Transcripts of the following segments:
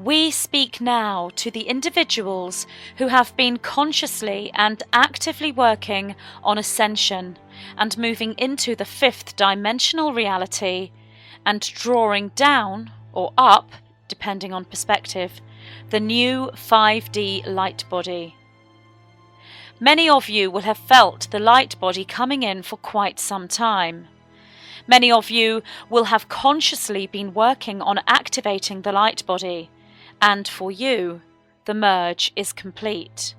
We speak now to the individuals who have been consciously and actively working on ascension and moving into the fifth dimensional reality and drawing down or up, depending on perspective, the new 5D light body. Many of you will have felt the light body coming in for quite some time. Many of you will have consciously been working on activating the light body, and for you, the merge is complete.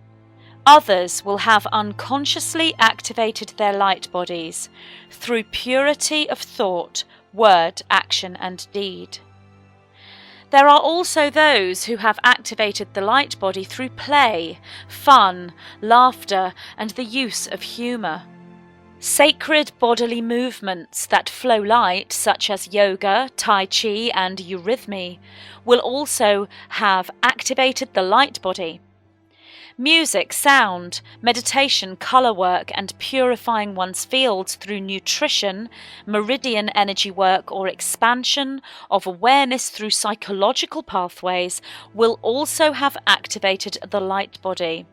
Others will have unconsciously activated their light bodies through purity of thought, word, action, and deed. There are also those who have activated the light body through play, fun, laughter, and the use of humour. Sacred bodily movements that flow light, such as yoga, tai chi, and eurythmy, will also have activated the light body. Music, sound, meditation, colour work, and purifying one's fields through nutrition, meridian energy work, or expansion of awareness through psychological pathways will also have activated the light body.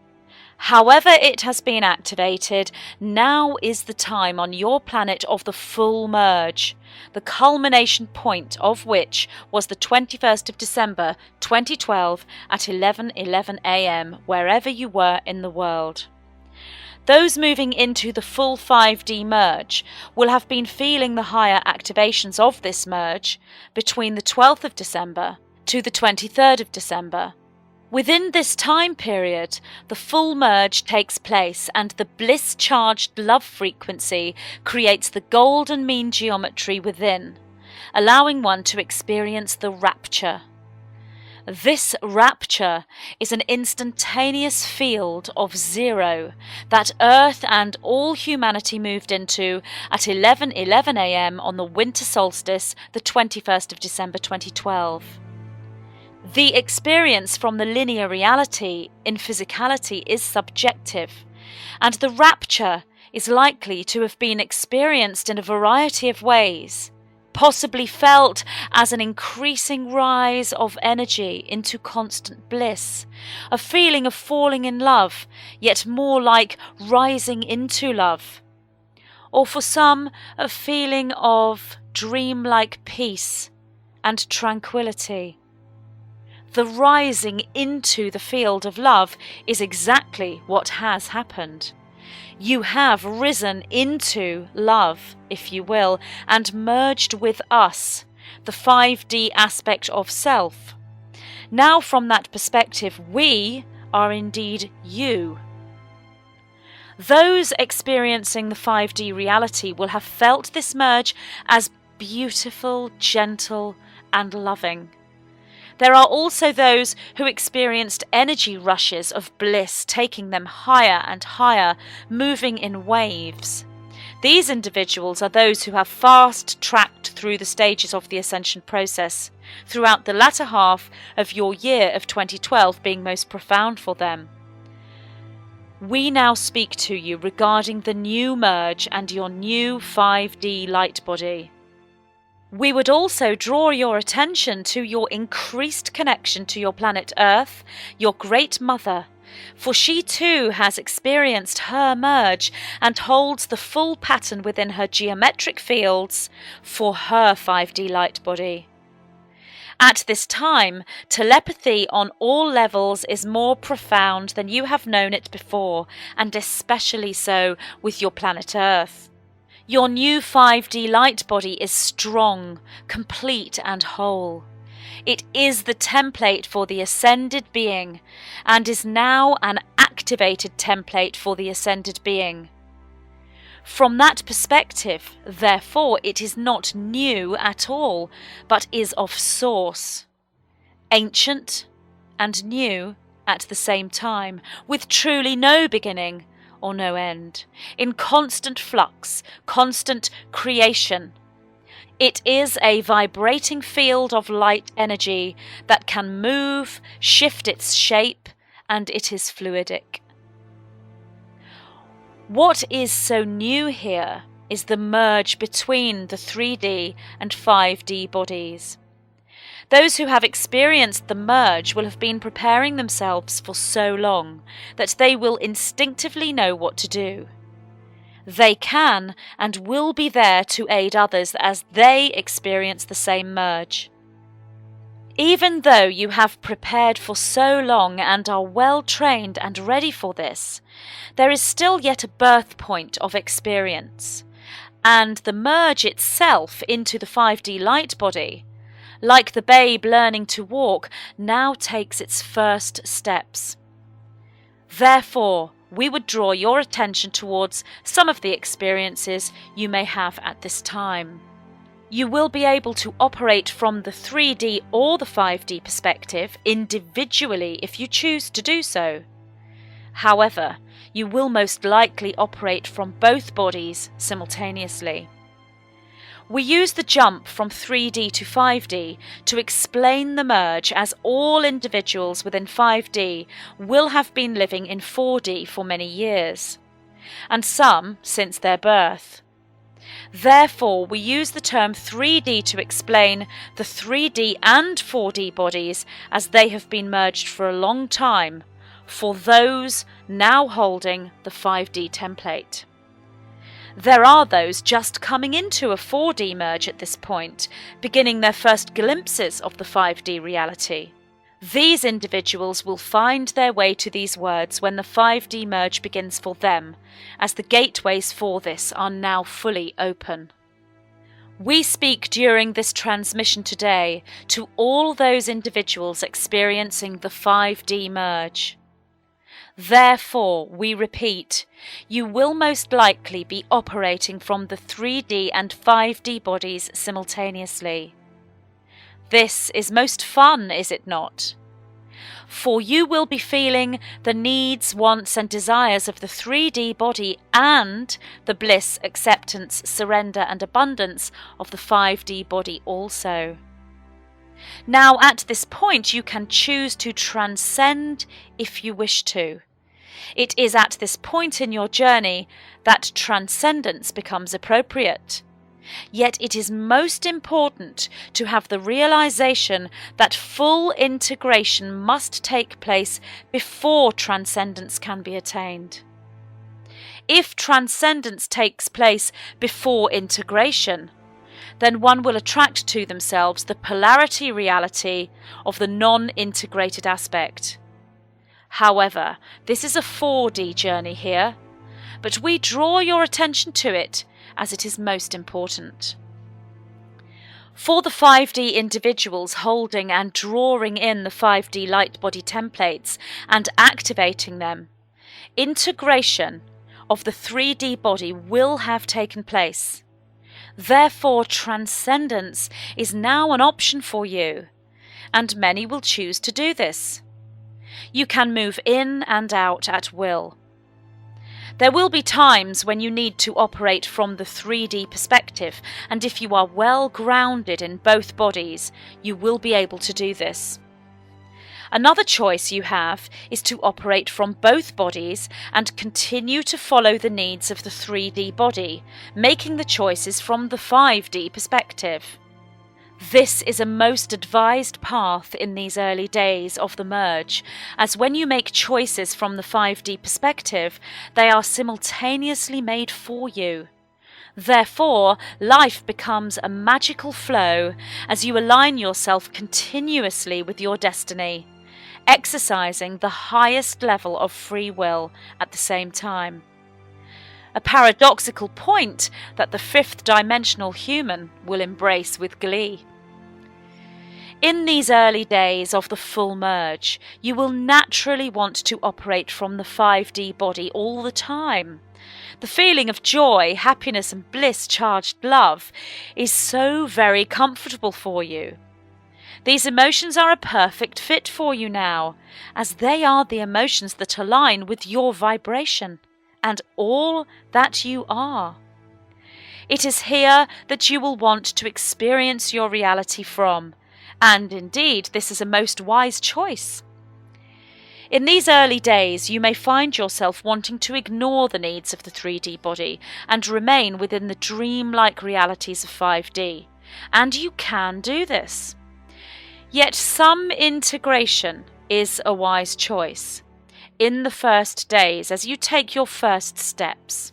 However it has been activated, now is the time on your planet of the full merge, the culmination point of which was the 21st of December 2012 at 11:11 a.m. wherever you were in the world. Those moving into the full 5D merge will have been feeling the higher activations of this merge between the 12th of December to the 23rd of December. Within this time period, the full merge takes place and the bliss-charged love frequency creates the golden mean geometry within, allowing one to experience the rapture. This rapture is an instantaneous field of zero that Earth and all humanity moved into at 11:11 a.m. on the winter solstice, the 21st of December 2012. The experience from the linear reality in physicality is subjective, and the rapture is likely to have been experienced in a variety of ways, possibly felt as an increasing rise of energy into constant bliss, a feeling of falling in love, yet more like rising into love, or for some, a feeling of dreamlike peace and tranquility. The rising into the field of love is exactly what has happened. You have risen into love, if you will, and merged with us, the 5D aspect of self. Now from that perspective, we are indeed you. Those experiencing the 5D reality will have felt this merge as beautiful, gentle, and loving. There are also those who experienced energy rushes of bliss, taking them higher and higher, moving in waves. These individuals are those who have fast-tracked through the stages of the ascension process, throughout the latter half of your year of 2012 being most profound for them. We now speak to you regarding the new merge and your new 5D light body. We would also draw your attention to your increased connection to your planet Earth, your Great Mother, for she too has experienced her merge and holds the full pattern within her geometric fields for her 5D light body. At this time, telepathy on all levels is more profound than you have known it before, and especially so with your planet Earth. Your new 5D light body is strong, complete, and whole. It is the template for the ascended being, and is now an activated template for the ascended being. From that perspective, therefore, it is not new at all, but is of source, ancient and new at the same time, with truly no beginning or no end, in constant flux, constant creation. It is a vibrating field of light energy that can move, shift its shape, and it is fluidic. What is so new here is the merge between the 3D and 5D bodies. Those who have experienced the merge will have been preparing themselves for so long that they will instinctively know what to do. They can and will be there to aid others as they experience the same merge. Even though you have prepared for so long and are well trained and ready for this, there is still yet a birth point of experience, and the merge itself into the 5D light body, like the babe learning to walk, now takes its first steps. Therefore, we would draw your attention towards some of the experiences you may have at this time. You will be able to operate from the 3D or the 5D perspective individually if you choose to do so. However, you will most likely operate from both bodies simultaneously. We use the jump from 3D to 5D to explain the merge, as all individuals within 5D will have been living in 4D for many years, and some since their birth. Therefore, we use the term 3D to explain the 3D and 4D bodies, as they have been merged for a long time, for those now holding the 5D template. There are those just coming into a 4D merge at this point, beginning their first glimpses of the 5D reality. These individuals will find their way to these words when the 5D merge begins for them, as the gateways for this are now fully open. We speak during this transmission today to all those individuals experiencing the 5D merge. Therefore, we repeat, you will most likely be operating from the 3D and 5D bodies simultaneously. This is most fun, is it not? For you will be feeling the needs, wants and desires of the 3D body and the bliss, acceptance, surrender and abundance of the 5D body also. Now at this point you can choose to transcend if you wish to. It is at this point in your journey that transcendence becomes appropriate. Yet it is most important to have the realization that full integration must take place before transcendence can be attained. If transcendence takes place before integration, then one will attract to themselves the polarity reality of the non-integrated aspect. However, this is a 4D journey here, but we draw your attention to it as it is most important. For the 5D individuals holding and drawing in the 5D light body templates and activating them, integration of the 3D body will have taken place. Therefore, transcendence is now an option for you, and many will choose to do this. You can move in and out at will. There will be times when you need to operate from the 3D perspective, and if you are well grounded in both bodies, you will be able to do this. Another choice you have is to operate from both bodies and continue to follow the needs of the 3D body, making the choices from the 5D perspective. This is a most advised path in these early days of the merge, as when you make choices from the 5D perspective, they are simultaneously made for you. Therefore, life becomes a magical flow as you align yourself continuously with your destiny, exercising the highest level of free will at the same time. A paradoxical point that the fifth dimensional human will embrace with glee. In these early days of the full merge, you will naturally want to operate from the 5D body all the time. The feeling of joy, happiness and bliss-charged love is so very comfortable for you. These emotions are a perfect fit for you now, as they are the emotions that align with your vibration and all that you are. It is here that you will want to experience your reality from, and indeed this is a most wise choice. In these early days, you may find yourself wanting to ignore the needs of the 3D body and remain within the dreamlike realities of 5D, and you can do this. Yet some integration is a wise choice in the first days as you take your first steps.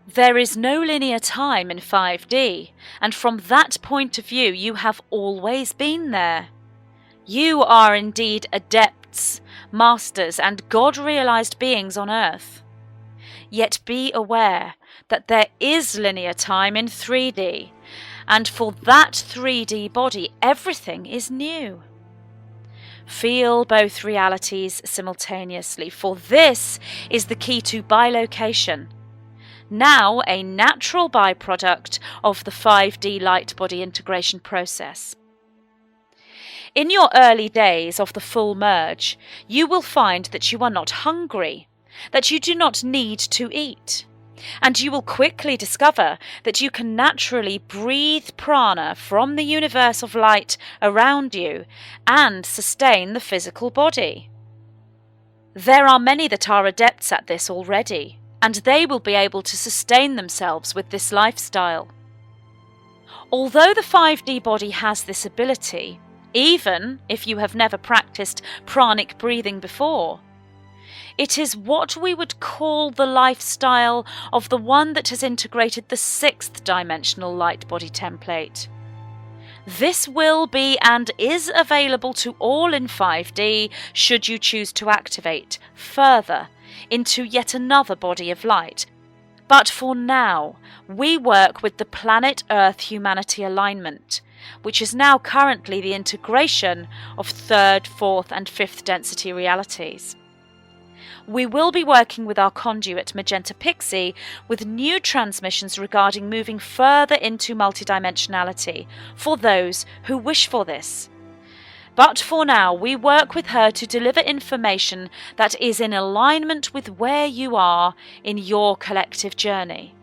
There is no linear time in 5D, and from that point of view you have always been there. You are indeed adepts, masters, and God-realized beings on earth. Yet be aware that there is linear time in 3D, and for that 3D body everything is new. Feel both realities simultaneously, for this is the key to bilocation, now a natural byproduct of the 5D light body integration process. In your early days of the full merge, you will find that you are not hungry, that you do not need to eat, and you will quickly discover that you can naturally breathe prana from the universe of light around you and sustain the physical body. There are many that are adepts at this already, and they will be able to sustain themselves with this lifestyle. Although the 5D body has this ability, even if you have never practiced pranic breathing before, it is what we would call the lifestyle of the one that has integrated the 6th dimensional light body template. This will be and is available to all in 5D should you choose to activate further into yet another body of light. But for now, we work with the Planet Earth-Humanity alignment, which is now currently the integration of 3rd, 4th and 5th density realities. We will be working with our conduit Magenta Pixie with new transmissions regarding moving further into multidimensionality for those who wish for this. But for now, we work with her to deliver information that is in alignment with where you are in your collective journey.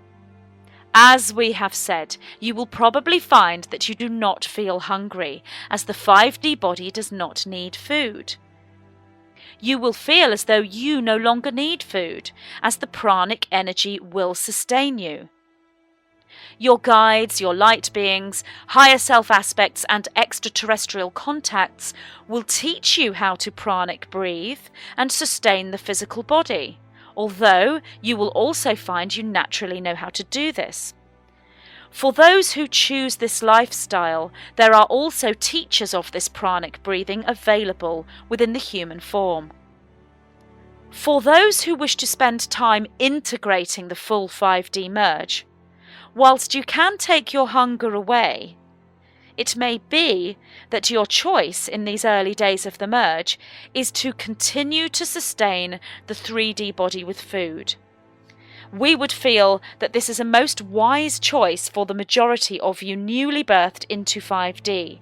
As we have said, you will probably find that you do not feel hungry, as the 5D body does not need food. You will feel as though you no longer need food, as the pranic energy will sustain you. Your guides, your light beings, higher self aspects and extraterrestrial contacts will teach you how to pranic breathe and sustain the physical body, although you will also find you naturally know how to do this. For those who choose this lifestyle, there are also teachers of this pranic breathing available within the human form. For those who wish to spend time integrating the full 5D merge, whilst you can take your hunger away, it may be that your choice in these early days of the merge is to continue to sustain the 3D body with food. We would feel that this is a most wise choice for the majority of you newly birthed into 5D.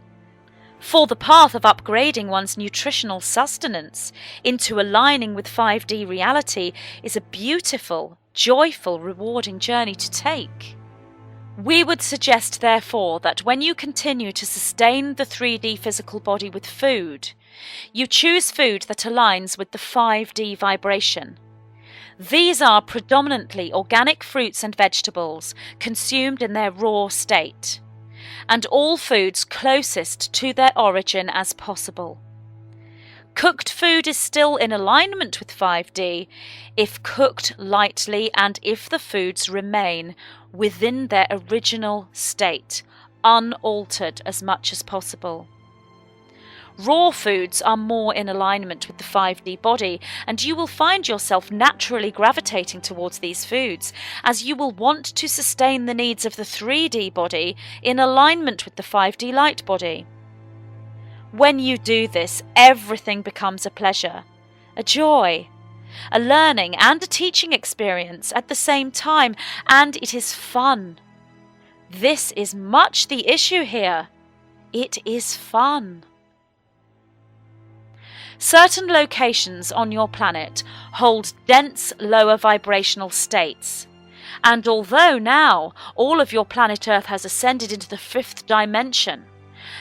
For the path of upgrading one's nutritional sustenance into aligning with 5D reality is a beautiful, joyful, rewarding journey to take. We would suggest, therefore, that when you continue to sustain the 3D physical body with food, you choose food that aligns with the 5D vibration. These are predominantly organic fruits and vegetables consumed in their raw state, and all foods closest to their origin as possible. Cooked food is still in alignment with 5D if cooked lightly and if the foods remain within their original state, unaltered as much as possible. Raw foods are more in alignment with the 5D body, and you will find yourself naturally gravitating towards these foods, as you will want to sustain the needs of the 3D body in alignment with the 5D light body. When you do this, everything becomes a pleasure, a joy, a learning and a teaching experience at the same time, and it is fun. This is much the issue here. It is fun. Certain locations on your planet hold dense lower vibrational states, and although now all of your planet Earth has ascended into the 5th dimension,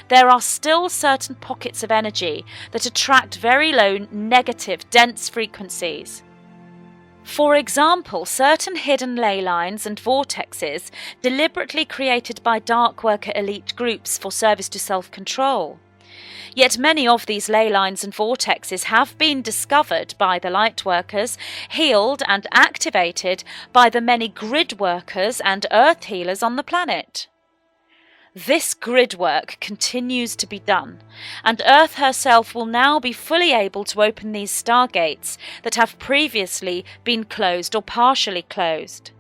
there are still certain pockets of energy that attract very low negative dense frequencies. For example, certain hidden ley lines and vortexes deliberately created by dark worker elite groups for service to self-control Yet many of these ley lines and vortexes have been discovered by the lightworkers, healed and activated by the many grid workers and earth healers on the planet. This grid work continues to be done, and Earth herself will now be fully able to open these stargates that have previously been closed or partially closed.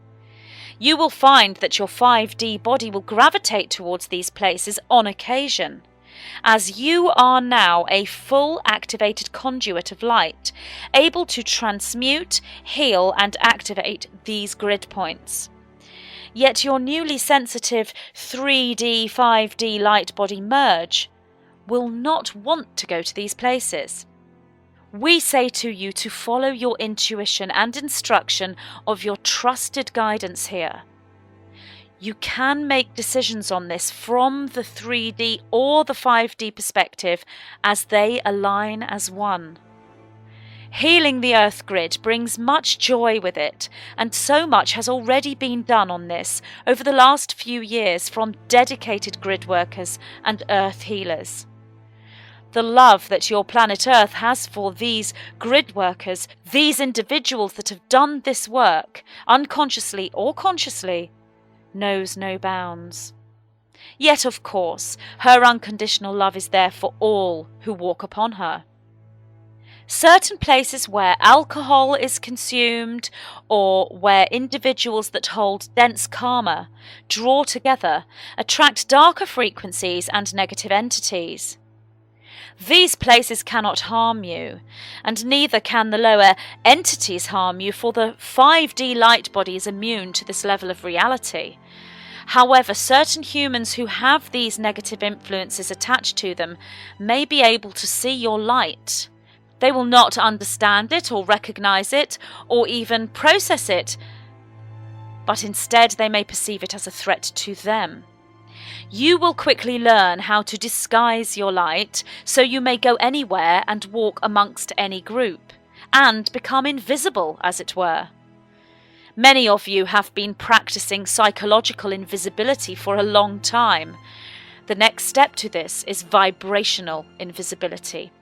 You will find that your 5D body will gravitate towards these places on occasion, as you are now a full activated conduit of light, able to transmute, heal and activate these grid points. Yet your newly sensitive 3D, 5D light body merge will not want to go to these places. We say to you to follow your intuition and instruction of your trusted guidance here. You can make decisions on this from the 3D or the 5D perspective as they align as one. Healing the Earth grid brings much joy with it, and so much has already been done on this over the last few years from dedicated grid workers and Earth healers. The love that your planet Earth has for these grid workers, these individuals that have done this work, unconsciously or consciously, knows no bounds. Yet, of course, her unconditional love is there for all who walk upon her. Certain places where alcohol is consumed or where individuals that hold dense karma draw together attract darker frequencies and negative entities. These places cannot harm you, and neither can the lower entities harm you, for the 5D light body is immune to this level of reality. However, certain humans who have these negative influences attached to them may be able to see your light. They will not understand it or recognize it or even process it, but instead they may perceive it as a threat to them. You will quickly learn how to disguise your light so you may go anywhere and walk amongst any group, and become invisible, as it were. Many of you have been practicing psychological invisibility for a long time. The next step to this is vibrational invisibility.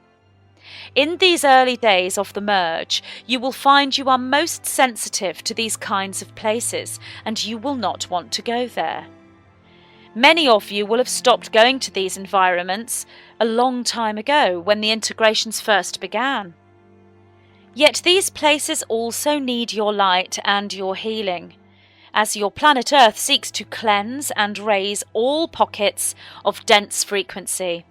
In these early days of the merge, you will find you are most sensitive to these kinds of places, and you will not want to go there. Many of you will have stopped going to these environments a long time ago when the integrations first began. Yet these places also need your light and your healing, as your planet Earth seeks to cleanse and raise all pockets of dense frequency.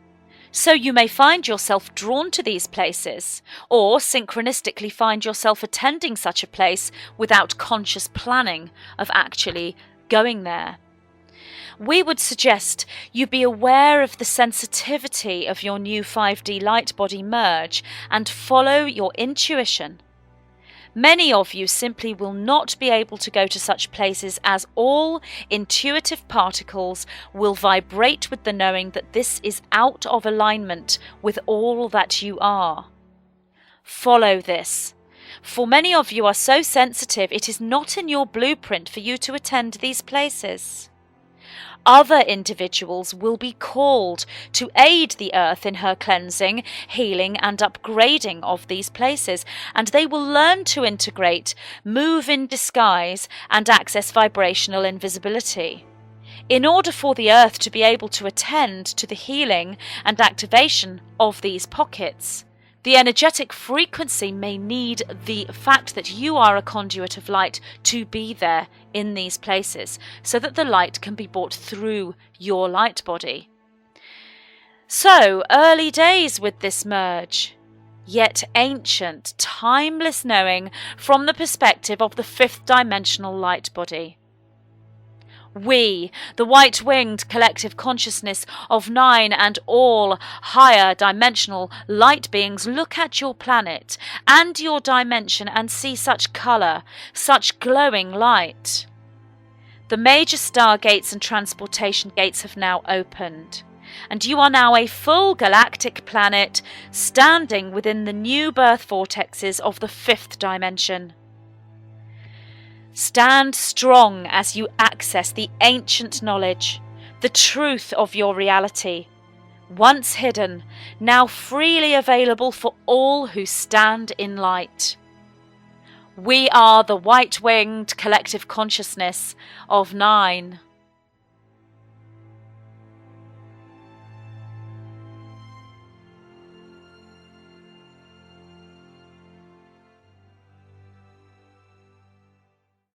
So you may find yourself drawn to these places, or synchronistically find yourself attending such a place without conscious planning of actually going there. We would suggest you be aware of the sensitivity of your new 5D light body merge and follow your intuition. Many of you simply will not be able to go to such places, as all intuitive particles will vibrate with the knowing that this is out of alignment with all that you are. Follow this. For many of you are so sensitive, it is not in your blueprint for you to attend these places. Other individuals will be called to aid the Earth in her cleansing, healing and upgrading of these places, and they will learn to integrate, move in disguise and access vibrational invisibility. In order for the Earth to be able to attend to the healing and activation of these pockets, the energetic frequency may need the fact that you are a conduit of light to be there in these places, so that the light can be brought through your light body. So, early days with this merge, yet ancient, timeless knowing from the perspective of the fifth dimensional light body. We, the white-winged collective consciousness of 9 and all higher dimensional light beings, look at your planet and your dimension and see such colour, such glowing light. The major stargates and transportation gates have now opened, and you are now a full galactic planet standing within the new birth vortexes of the fifth dimension. Stand strong as you access the ancient knowledge, the truth of your reality, once hidden, now freely available for all who stand in light. We are the white-winged collective consciousness of 9.